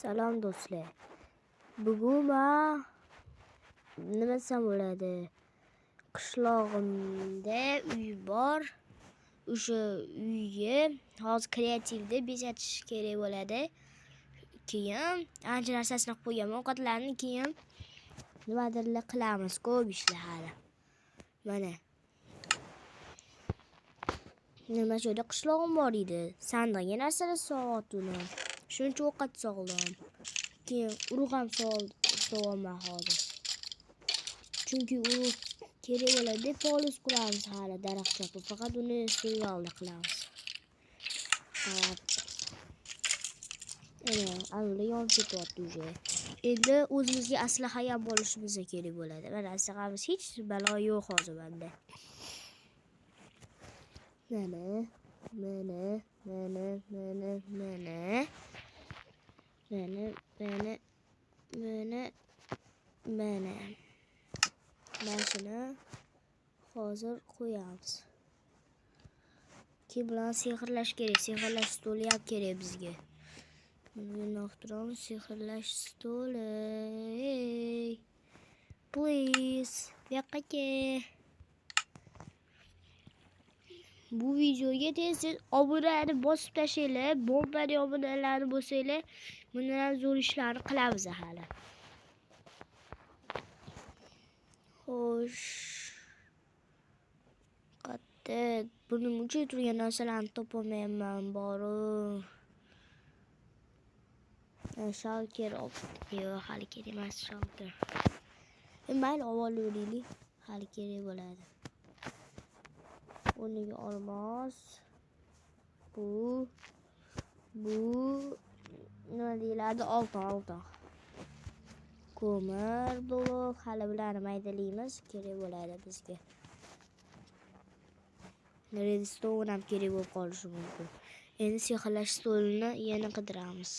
Salom do'stlar. Bugun men nima desam bo'ladi? Qishlog'imda uy bor. O'sha uyga hozir kreativda bezatish kerak bo'ladi. Keyin ancha narsasini qilib qo'yganman. Ovqatlarni keyin nimadirlar qilamiz, ko'p ishlar hali. Mana nima joyda qishlog'im bor edi. Sandiqga narsalar soatini. Shuncha ovqat soldim. Keyin urug' ham so'yolman hozir. Chunki u kerak bo'ladi, polis quramiz hali daraxt chopib. Faqat uni serialda qilamiz. Hop. Avvalo yonib ketyapti уже. Endi o'zimizga aslaha ham bo'lishimiz kerak bo'ladi. Mana aslahamiz hech balo yo'q hozir menda. Mana shuni hozir qo'yamiz. Keyin bilan sehrlash kerak. Sehrlash stoli ham kerak bizga. Buni yoqtiramiz. Sehrlash stoli. Please. Bu yoqqa kel. Bu videoga tez obunani bosib tashlaylar. Bombali obunalarni bo'lsanglar, bundan zo'r ishlarni qilamiz hali. Xo'sh. Qatta buning uchun turgan narsalarni topolmayman boru. Shalker yo'q, hali kerak emas shalker. Mayli, ovolaylik. Hali kerak bo'ladi. O'rniga olmos. Bu nima deyiladi? Oltin. Ko'mir blok, hali bularni maydalaymiz, kerak bo'ladi bizga. Redstone ham kerak bo'lib qolishi mumkin. Endi sehrlash stolini yana qidiramiz.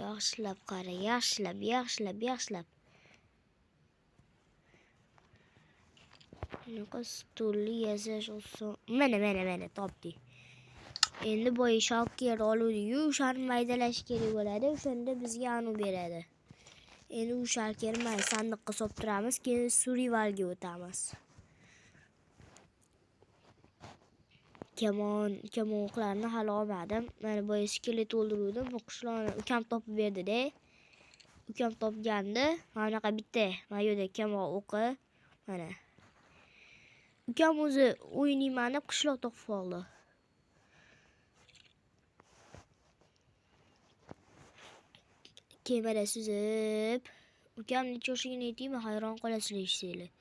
Yaxshilab qara, yaxshilab. Bunaqa stolni yasash oson. Mana topdik. Endi boya shalker oluvdik-yu, o'shani maydalash kerak bo'ladi. O'shanda bizga anu beradi. Endi u shalkerni sandiqqa solib turamiz, keyin survivalga o'tamiz. Kamonlarni hali olmadim. Mana boya skelet o'ldirdim. Bu qishloqni ukam topib berdi-da. Ukam topgandi. Mana bunaqa bitta mayoda kamon o'qi. Mana. Ukam o'zi o'ynaymani qishloq topib oldi. Kemada suzib. Ukam necha yoshligini aytaymi? Hayron qolasizlar eshitsanglar.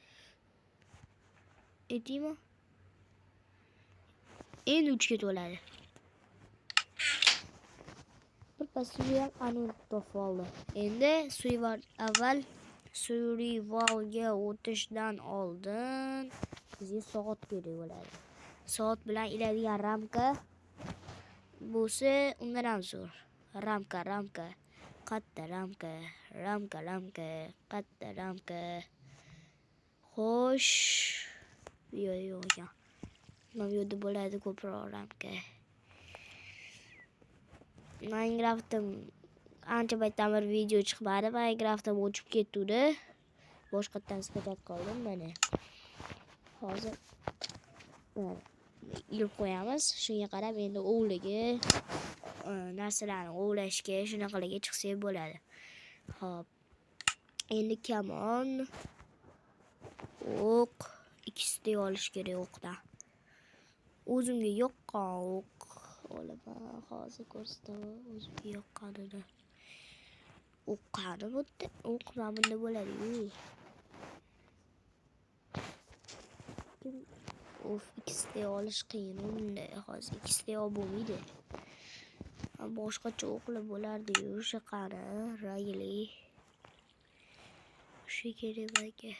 Aytaymi? Endi 3 ga to'ladi. Birpas ham anu topib oldi. Endi survivalga o'tishdan oldin bizga soat kerak bo'ladi. Soat bilan iladigan ramka bo'lsa, undan ham zo'r. Ramka. Qatta ramka. Qatta ramka. Xo'sh. Yo'q. Mana bu yerda bo'ladi ko'proq ramka. Minecraft'im ancha paytdan beri video chiqmadi. Minecraft'im o'chib ketdi. Boshqatdan sifatga qoldim mana. Hozir ilib qo'yamiz. Shunga qarab endi o'g'liga narsalarni o'g'lashga shunaqalarga chiqsak bo'ladi. Xo'p. Endi kamon, o'q, ikkisini olish kerak o'qdan. O'zimga yoqqan o'q olaman. Hozir ko'rsataman o'zimga yoqqanini. O'q qani bo'pti? O'q mana bunda bo'ladi-yu. Ikkisini olish qiyin unda. Hozir ikkisini olib bo'lmaydi. Boshqacha o'qlar bo'lardi-yu, o'sha qani, rangli. O'sha kerak menga.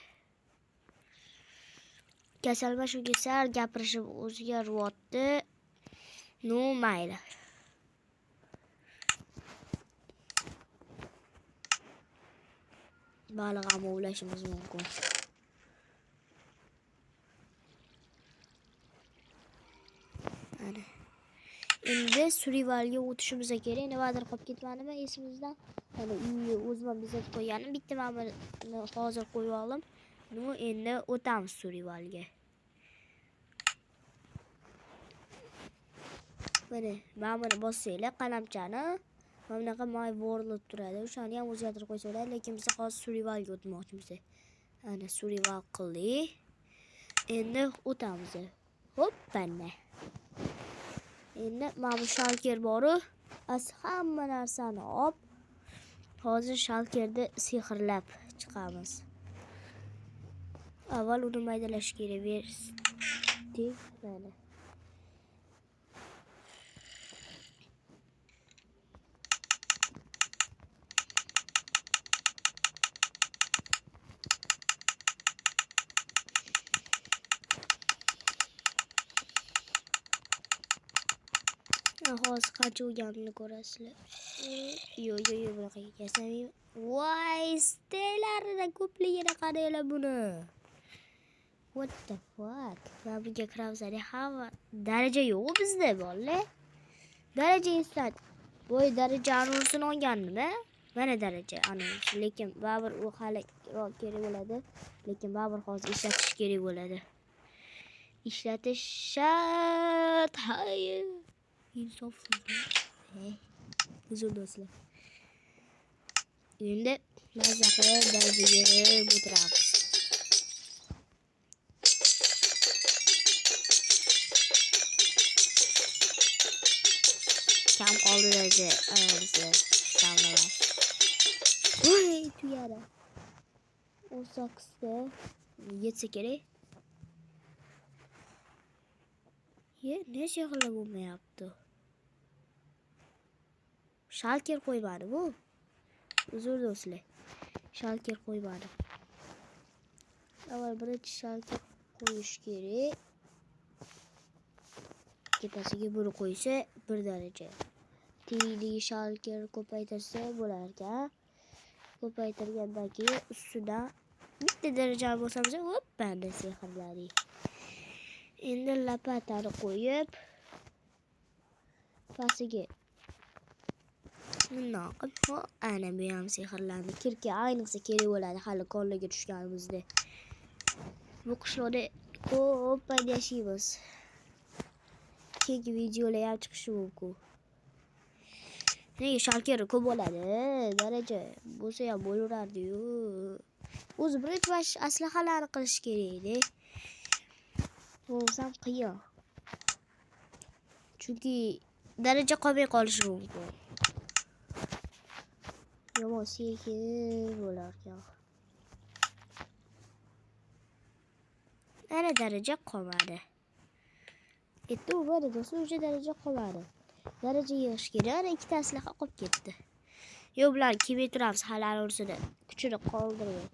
Kasalman shunga sal gapirishim o'zgaryapti. No mayli. Baliq ham ovlashimiz mumkin. Mana. Endi survivalga o'tishimiz kerak. Nimadir qolib ketmadimi esimizdan? Mana uyni o'zim bezatib qo'yganim. Bitta mana buni hozir qo'yib oldim. Nu endi o'tamiz survivalga. Mana buni bossanglar qalamchani. Mana bunaqa my world turadi. O'shani ham o'zgartirib qo'ysa bo'ladi, lekin biz hozir survivalga o'tmoqchimiz. Ana survival qildik. Endi o'tamiz. Hoppana. Endi mana bu shalker bor. Hamma narsani olib, hozir shalkerni sehrlab chiqamiz. Avval uni maydalash kerak. Versdik mana. Hozir qancha o'rganini ko'rasizlar. Yo, bunaqa yasamayman. Voy, steylarida ko'pligini qaranglar buni. What the fuck? Men bunga kiramiz. Hamma daraja yo'q bizda, bolalar. Daraja eslat. Voy, daraja anonsini olgandim-a? Mana daraja anonsi, lekin baribir u hali kerak bo'ladi. Lekin baribir hozir ishlatish kerak bo'ladi. Ishlatish shart. Hayır. İnsofsuzlar. Uzun do'stlar. Endi mazaqi darajaga o'tiramiz. Kam qoldi daraja ayolisi tamlamas. Voy, tuyara. 18'da yetsa kerak. Ne şekilde bulma yaptı? Şalker koymadı bu. Özür do'stlar. Şalker koymadı. Avval birinchi şalker qo'yish kerak. Tepasiga buni qo'ysa 1 daraja. Tiyinli şalker ko'paytirsa bo'lar ekan. Ko'paytirgandan keyin ustidan bitta daraja bo'lsa, hoppani sehrladik. Endi lapatani qo'yib, pastiga bundoq qilib, ana bu ham sehrlandi. Kirka ayniqsa kerak bo'ladi hali konlarga tushganimizda. Bu qishloqda ko'p yashaymiz. Keyingi videolar ham chiqishi mumkin. Nega shalker ko'p bo'ladi? Daraja bo'lsa ham bo'laveradi-yu. O'zi birinchi bash aslahalarni qilish kerak edi. Bo'lsam qiyin. Chunki daraja qolmay qolishi mumkin. Yomon sekin bo'lar ekan. Ana daraja qolmadi. Endi u mana do'stlar, o'sha daraja qolmadi. Daraja yig'ish kerak. Ana ikkita aslaha qolib ketdi. Yo, bular kelmay turamiz, hali ursida kuchini qoldirib.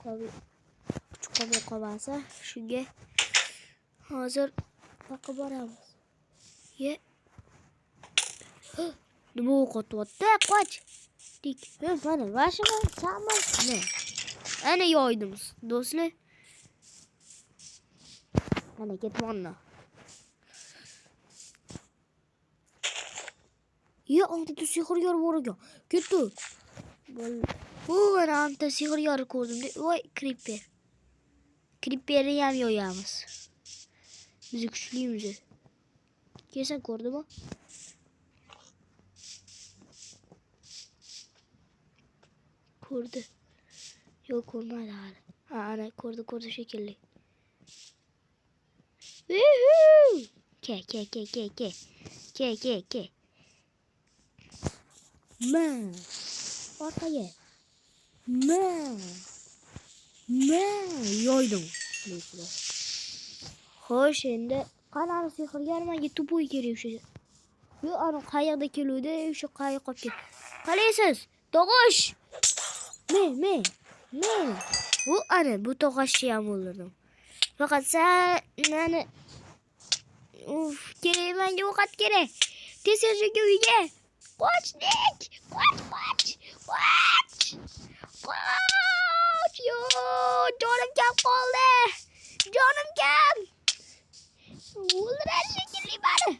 Kuch qolmay qolmasa, shunga hozir boqib boramiz. Nima o'qityapti? Qoch. Dik. Mana vashima sama. Ne? Ana yoydim do'stlar. Ana ketmonni. Anta sehrgar bor ekan. Ketdi. Bu mana anta sehrgar ko'rdim. Voy, creeper. Creeperni ham yoyamiz. Biz kuchlimiz. Kelsa ko'rdimi? Ko'rdi. Yo'q, ko'rmadi hali. Ha, ana ko'rdi shekilli. Ke. Man. Orqaga. Man. Yoydim. Xo'sh, endi qanday sehrgar menga tupoy kerak o'sha. Yo, ana qayoqda keluvdi, o'sha qayoqqa qolib ketdi. Qalaysiz? Tog'osh. Me. Bu ana bu tog'oshni ham o'ldirdim. Faqat sen meni kerak, menga ovqat kerak. Tez uyga. Qochdik. Qoch. Yo, jonim kam qoldi. O'ldiradi shekilli bari.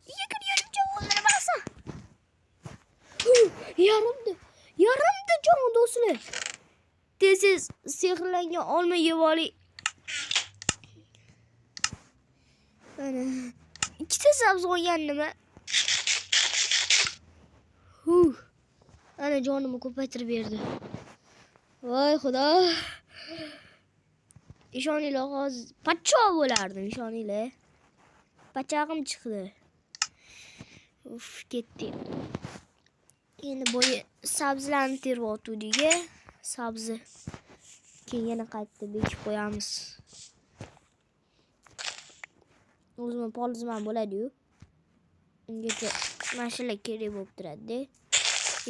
Uyga kirib Yarimdi canım do'stlar. Tez sehrlangan olma yeb oling. Mana ikkita sabzi olgan nima? Ana jonimni ko'paytirib berdi. Voy xudo. İshoninglar hozir pacho bo'lardim, ishoninglar. Pachag'im chiqdi. Uf, ketdi. Endi bo'yi sabzilarni teryapti. Sabzi. Keyin yana qaytdi bekib qo'yamiz. O'zim polizim ham bo'ladi-yu. Ungacha mashina kerak bo'lib turadi.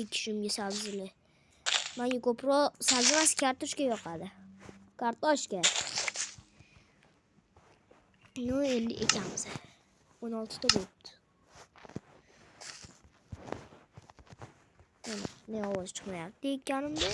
Ekishimga sabzilar. Menga ko'proq sabzi emas, kartoshka yoqadi. Kartoshka. No, endi ekamiz. 16 ta bo'libdi. Ne ovoz chiqmayapti ekkanimda.